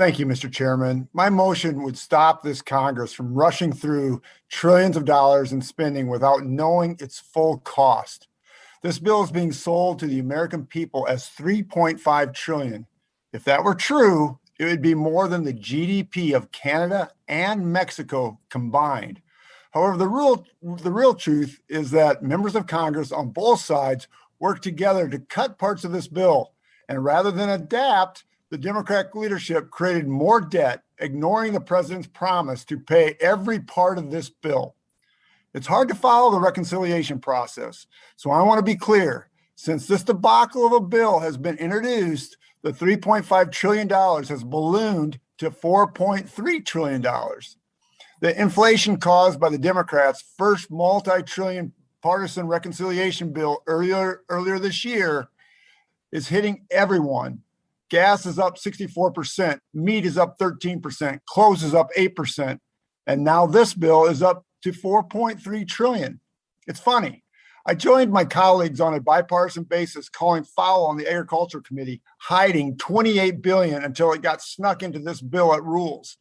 Thank you, Mr. Chairman. My motion would stop this Congress from rushing through trillions of dollars in spending without knowing its full cost. This bill is being sold to the American people as $3.5 trillion. If that were true, it would be more than the GDP of Canada and Mexico combined. However, the real truth is that members of Congress on both sides work together to cut parts of this bill. And rather than adapt, the Democratic leadership created more debt, ignoring the president's promise to pay every part of this bill. It's hard to follow the reconciliation process. So I want to be clear. Since this debacle of a bill has been introduced, the $3.5 trillion has ballooned to $4.3 trillion. The inflation caused by the Democrats' first multi-trillion partisan reconciliation bill earlier this year is hitting everyone. Gas is up 64%, meat is up 13%, clothes is up 8%, and now this bill is up to $4.3 trillion. It's funny. I joined my colleagues on a bipartisan basis calling foul on the Agriculture Committee, hiding $28 billion until it got snuck into this bill at rules.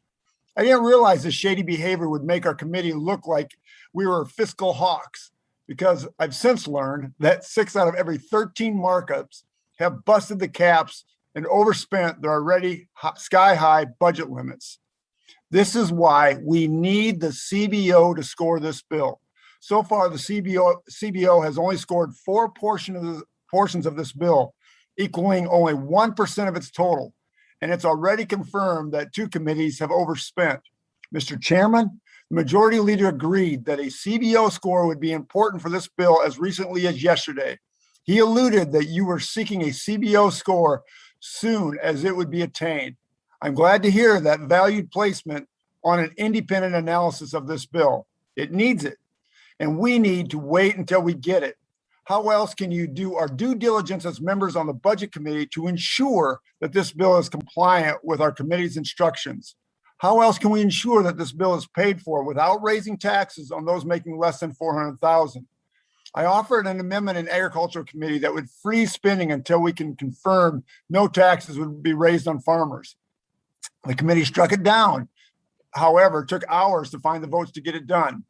I didn't realize this shady behavior would make our committee look like we were fiscal hawks, because I've since learned that 6 out of every 13 markups have busted the caps and overspent their already sky-high budget limits. This is why we need the CBO to score this bill. So far, the CBO has only scored 4 portions of this bill, equaling only 1% of its total. And it's already confirmed that 2 committees have overspent. Mr. Chairman, the majority leader agreed that a CBO score would be important for this bill as recently as yesterday. He alluded that you were seeking a CBO score soon as it would be attained. I'm glad to hear that valued placement on an independent analysis of this bill. It needs it, and we need to wait until we get it. How else can you do our due diligence as members on the Budget Committee to ensure that this bill is compliant with our committee's instructions? How else can we ensure that this bill is paid for without raising taxes on those making less than $400,000? I offered an amendment in Agricultural Committee that would freeze spending until we can confirm no taxes would be raised on farmers. The committee struck it down. However, it took hours to find the votes to get it done.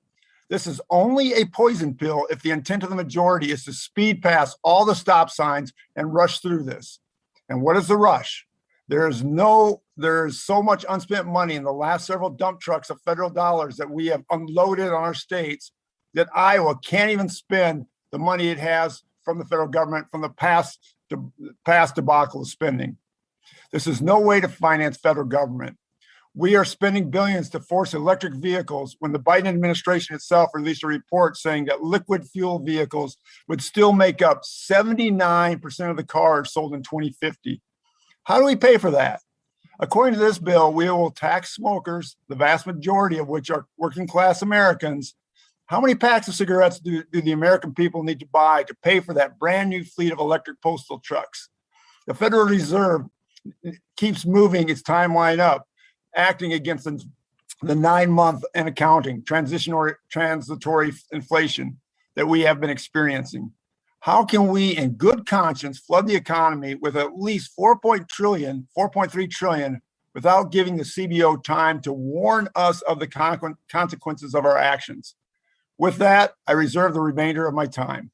This is only a poison pill if the intent of the majority is to speed past all the stop signs and rush through this. And what is the rush? There is so much unspent money in the last several dump trucks of federal dollars that we have unloaded on our states that Iowa can't even spend the money it has from the federal government from the past debacle of spending. This is no way to finance federal government. We are spending billions to force electric vehicles when the Biden administration itself released a report saying that liquid fuel vehicles would still make up 79% of the cars sold in 2050. How do we pay for that? According to this bill, we will tax smokers, the vast majority of which are working class Americans. How many packs of cigarettes do the American people need to buy to pay for that brand new fleet of electric postal trucks? The Federal Reserve keeps moving its timeline up, acting against the 9-month and accounting transitory inflation that we have been experiencing. How can we, in good conscience, flood the economy with at least $4.3 trillion without giving the CBO time to warn us of the consequences of our actions? With that, I reserve the remainder of my time.